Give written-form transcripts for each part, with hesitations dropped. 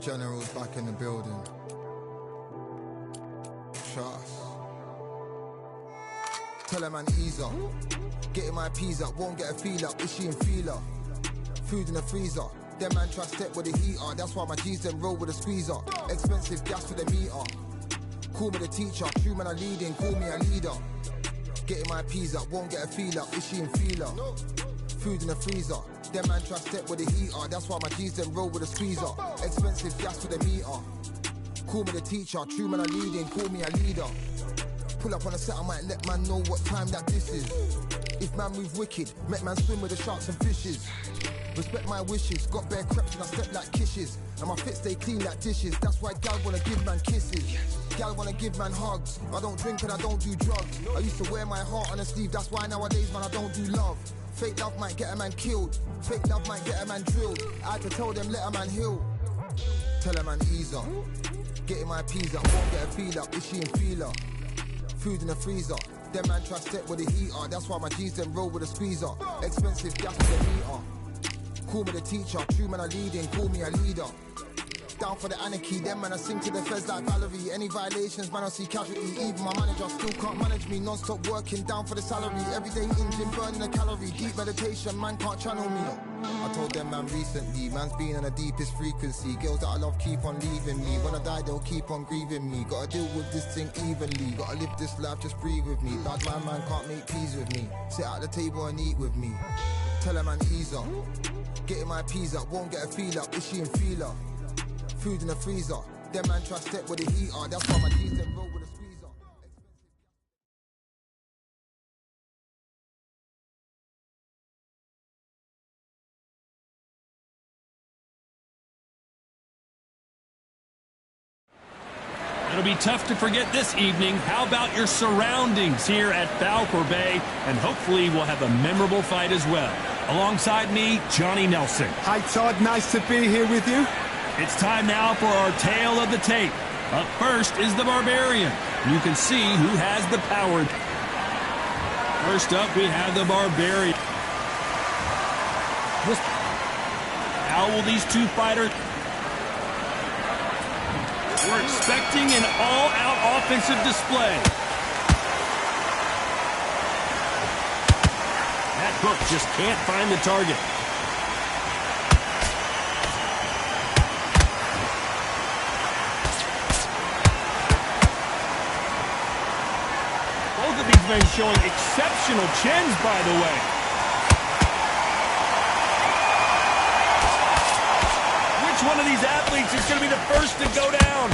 generals back in the building. Trust. Tell a man ease up. Getting my peas up, won't get a feel up. Is she in feeler? Food in the freezer. Them man try step with the heater. That's why my G's them roll with a squeezer. Expensive gas for the meter. Call me the teacher. True man I leading, call me a leader. Getting my peas up, won't get a feel up. Is she in feeler? Food in the freezer. Them man try step with the heater. That's why my G's them roll with a squeezer. Expensive gas for the meter. Call me the teacher. True man I leading, call me a leader. Pull up on a set, I might let man know what time that this is. If man move wicked, make man swim with the sharks and fishes. Respect my wishes, got bare creps and I step like kisses. And my fit stay clean like dishes, that's why gal wanna give man kisses. Gal wanna give man hugs, I don't drink and I don't do drugs. I used to wear my heart on a sleeve, that's why nowadays man I don't do love. Fake love might get a man killed, fake love might get a man drilled. I had to tell them let a man heal. Tell a man ease up, getting my peas up, won't get a feel up, is she in feeler? Food in the freezer, them man try step with the heater. That's why my G's them roll with a squeezer. Expensive gas for the meter. Call me the teacher, true man I leading, call me a leader. Down for the anarchy, them man I sing to the feds like Valerie. Any violations, man I see casualty. Even my manager still can't manage me. Non-stop working, down for the salary. Everyday engine, burning a calorie. Deep meditation, man can't channel me. I told them man recently, man's been on the deepest frequency. Girls that I love keep on leaving me. When I die they'll keep on grieving me. Gotta deal with this thing evenly. Gotta live this life, just breathe with me. Bad man can't make peace with me. Sit at the table and eat with me. Tell a man ease up. Getting my peas up, won't get a feel up. Is she in feeler? Food in the freezer. Them man try step with the heater. That's why my G's them roll with a squeezer. It'll be tough to forget this evening. How about your surroundings here at Falcor Bay? And hopefully we'll have a memorable fight as well. Alongside me, Johnny Nelson. Hi Todd, nice to be here with you. It's time now for our tale of the tape. Up first is the Barbarian. You can see who has the power. First up, we have the Barbarian. How will these two fighters... We're expecting an all-out offensive display. That hook just can't find the target. Both of these men showing exceptional chins, by the way. Which one of these athletes is going to be the first to go down?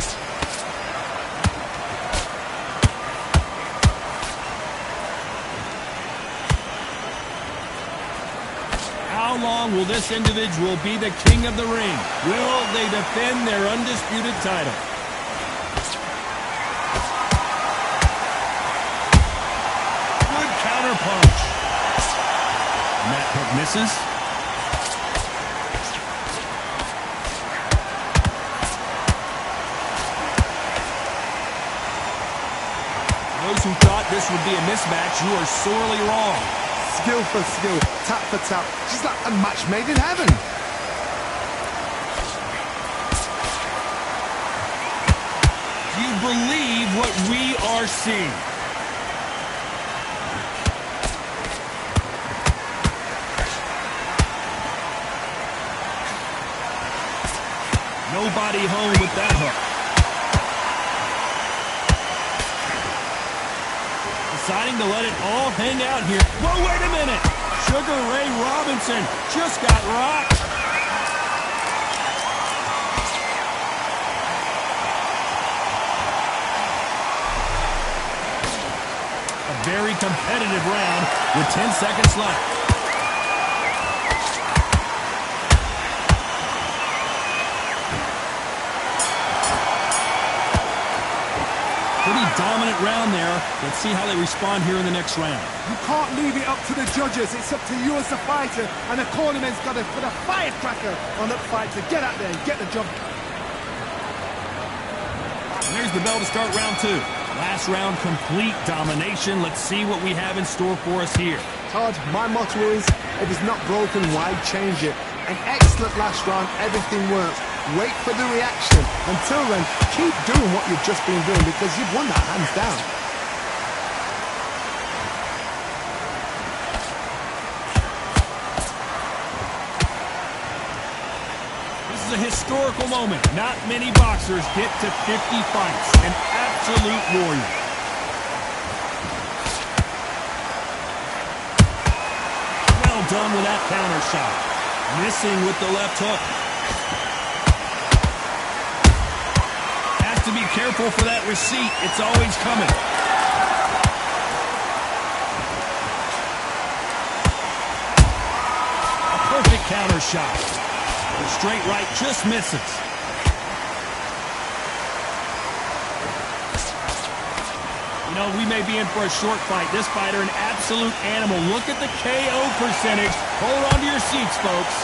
How long will this individual be the king of the ring? Will they defend their undisputed title? Good counter punch. And that hook misses. Those who thought this would be a mismatch, you are sorely wrong. Skill for skill, tap for tap, just like a match made in heaven. Do you believe what we are seeing? Nobody home with that hook. Deciding to let it all hang out here. Whoa, wait a minute! Sugar Ray Robinson just got rocked. A very competitive round with 10 seconds left. Pretty dominant round there. Let's see how they respond here in the next round. You can't leave it up to the judges. It's up to you as the fighter, and the cornerman's got to put a firecracker on that fight to get out there and get the job. And there's the bell to start round two. Last round, complete domination. Let's see what we have in store for us here. Todd, my motto is, if it's not broken, why change it? An excellent last round, everything works. wait for the reaction. Until then, keep doing what you've just been doing because you've won that hands down. This is a historical moment. Not many boxers get to 50 fights. An absolute warrior. Well done with that counter shot. Missing with the left hook. Has to be careful for that receipt. It's always coming. A perfect counter shot. The straight right just misses. You know, we may be in for a short fight. This fighter, an absolute animal. Look at the KO percentage. Hold on to your seats, folks.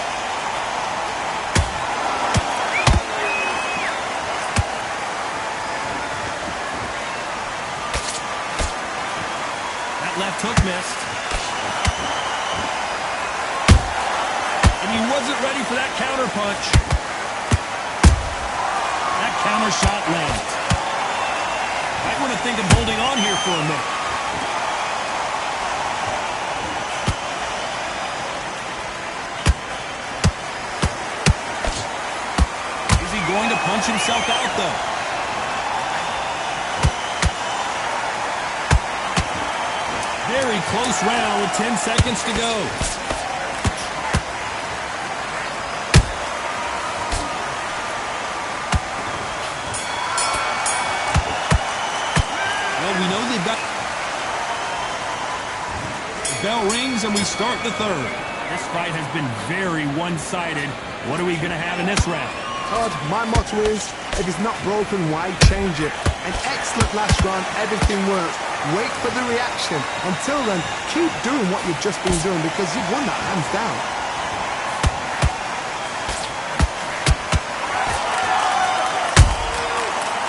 That left hook missed. And he wasn't ready for that counter punch. That counter shot lands. I want to think of holding on here for a minute. Is he going to punch himself out, though? Very close round with 10 seconds to go. We know they've got... The bell rings and we start the third. This fight has been very one-sided. What are we going to have in this round? Todd, my motto is, if it's not broken, why change it? An excellent last round, everything works. Wait for the reaction. Until then, keep doing what you've just been doing because you've won that hands down.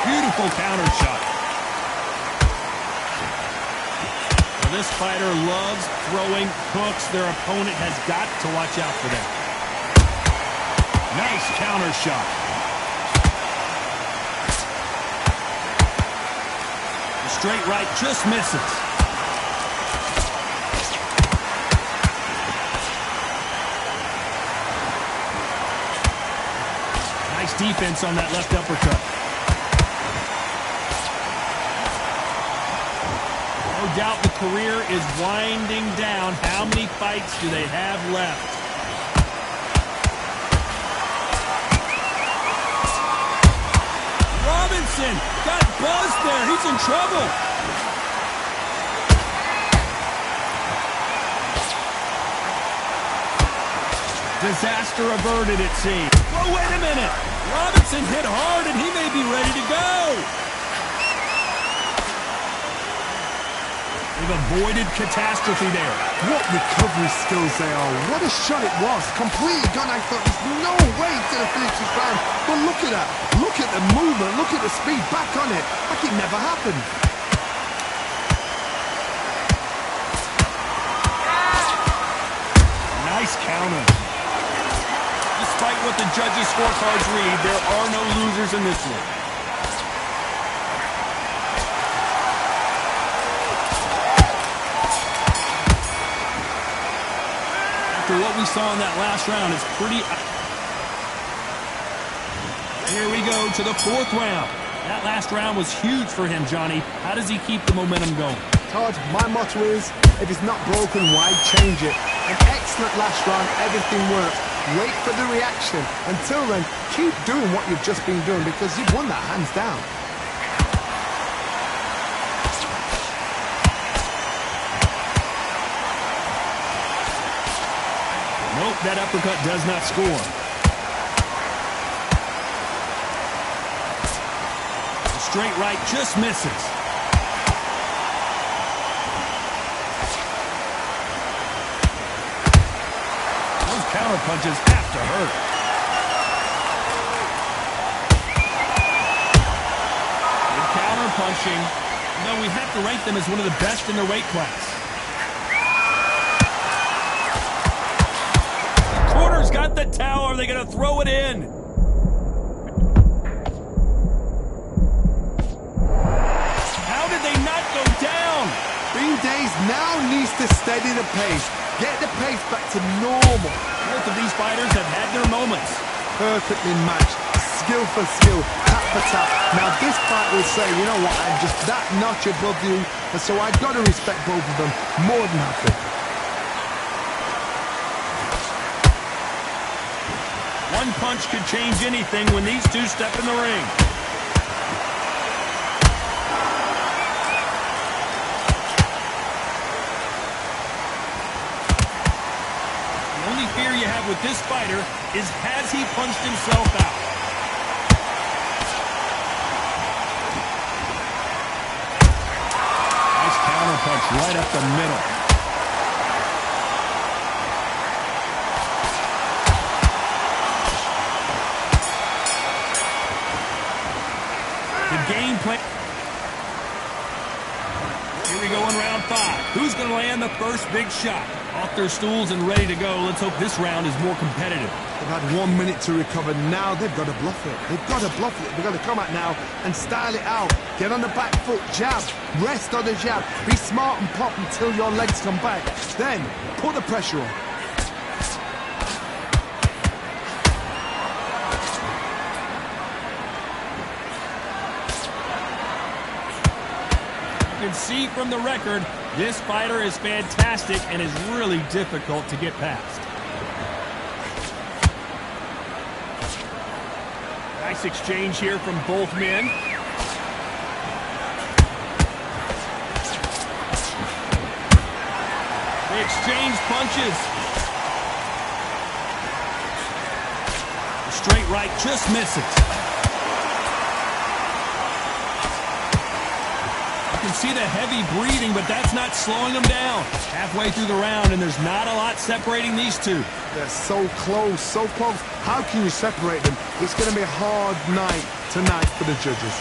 Beautiful counter shot. This fighter loves throwing hooks. Their opponent has got to watch out for them. Nice counter shot. The straight right just misses. Nice defense on that left uppercut. No doubt the career is winding down. How many fights do they have left? Robinson got buzzed there. He's in trouble. Disaster averted, it seems. Whoa, wait a minute. Robinson hit hard, and he may be ready to go. They've avoided catastrophe there. What recovery skills they are. What a shot it was. Completely gone. I thought there's no way to finish this round. But look at that. Look at the movement. Look at the speed. Back on it. Like it never happened. Nice counter. Despite what the judges' scorecards read, there are no losers in this one. What we saw in that last round is pretty... Here we go to the fourth round. That last round was huge for him, Johnny. How does he keep the momentum going? Todd, my motto is, if it's not broken, why change it? An excellent last round, everything works. Wait for the reaction. Until then, keep doing what you've just been doing because you've won that hands down. Nope, that uppercut does not score. The straight right just misses. Those counter punches have to hurt. Good counter punching. No, we have to rank them as one of the best in their weight class. Got the towel. Are they going to throw it in? go down. Bean Days now needs to steady the pace. Get the pace back to normal. Both of these fighters have had their moments. Perfectly matched. Skill for skill. Tap for tap. Now this fight will say, you know what, I'm just that notch above you. And so I've got to respect both of them more than happy. One punch could change anything when these two step in the ring. The only fear you have with this fighter is, has he punched himself out? Nice counter punch right up the middle. Game plan. Here we go in round 5. Who's going to land the first big shot? Off their stools and ready to go. Let's hope this round is more competitive. They've had 1 minute to recover. Now they've got to bluff it. They've got to bluff it. They've got to come out now and style it out. Get on the back foot, jab, rest on the jab. Be smart and pop until your legs come back. Then put the pressure on. You can see from the record, this fighter is fantastic and is really difficult to get past. Nice exchange here from both men. They exchange punches. The straight right just misses. You can see the heavy breathing, but that's not slowing them down. Halfway through the round, and there's not a lot separating these two. They're so close, so close. How can you separate them? It's going to be a hard night tonight for the judges.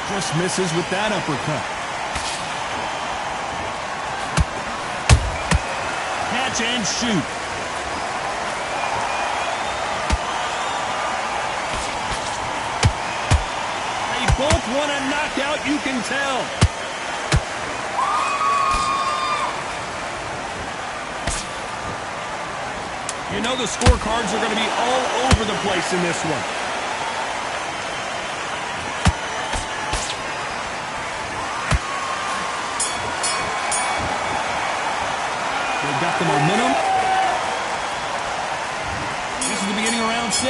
Just misses with that uppercut. Catch and shoot. They both want a knockout, you can tell. You know the scorecards are going to be all over the place in this one. Got the momentum. This is the beginning of round 6.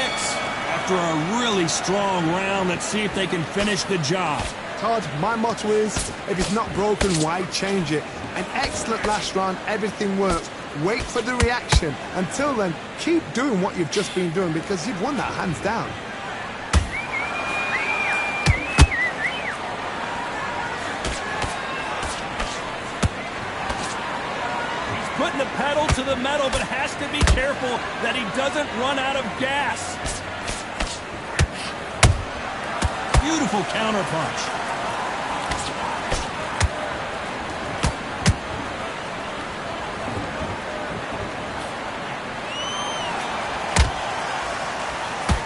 After a really strong round, let's see if they can finish the job. Todd, my motto is, if it's not broken, why change it? An excellent last round, everything works. Wait for the reaction. Until then, keep doing what you've just been doing because you've won that hands down. Putting the pedal to the metal, but has to be careful that he doesn't run out of gas. Beautiful counter punch.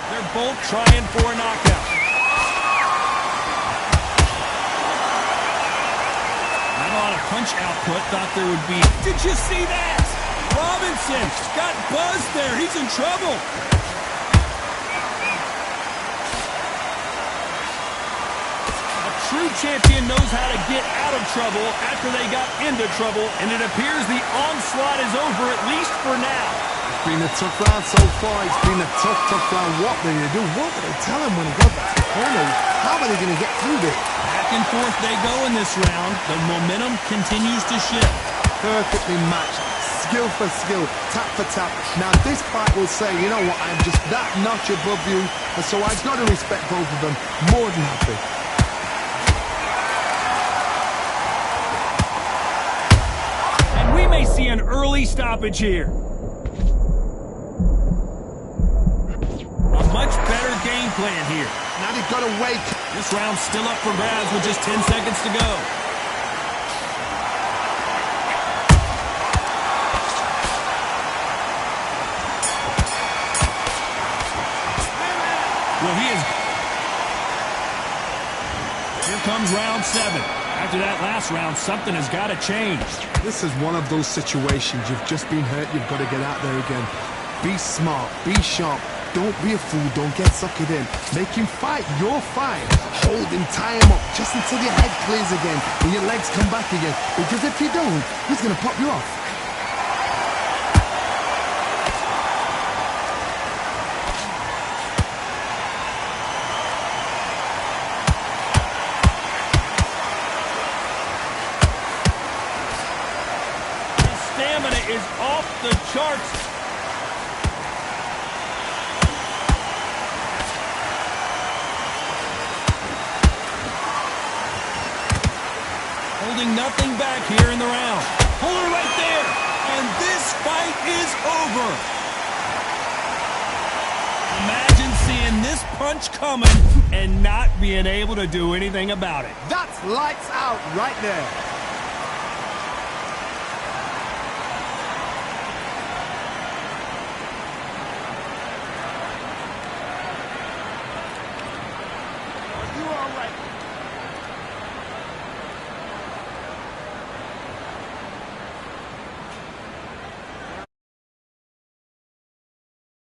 They're both trying for a knockout. Punch output, thought there would be. Did you see that? Robinson got buzzed there. He's in trouble. A true champion knows how to get out of trouble after they got into trouble, and it appears the onslaught is over, at least for now. It's been a tough round so far. It's been a tough round. What will you do? What will they tell him when he goes back to the corner? How are they going to get through this? Back and forth they go in this round. The momentum continues to shift. Perfectly matched. Skill for skill. Tap for tap. Now this fight will say, you know what, I'm just that notch above you. And so I've got to respect both of them more than happy. And we may see an early stoppage here. A much better game plan here. Now they've got to wait. This round's still up for grabs with just 10 seconds to go. ends round 7. After that last round, something has got to change. This is one of those situations. You've just been hurt. You've got to get out there again. Be smart. Be sharp. Don't be a fool. Don't get suckered in. Make him fight your fight. Hold him. Tie him up just until your head clears again and your legs come back again. Because if you don't, he's going to pop you off. Stamina is off the charts. Holding nothing back here in the round. Pull her right there. And this fight is over. Imagine seeing this punch coming and not being able to do anything about it. That's lights out right there.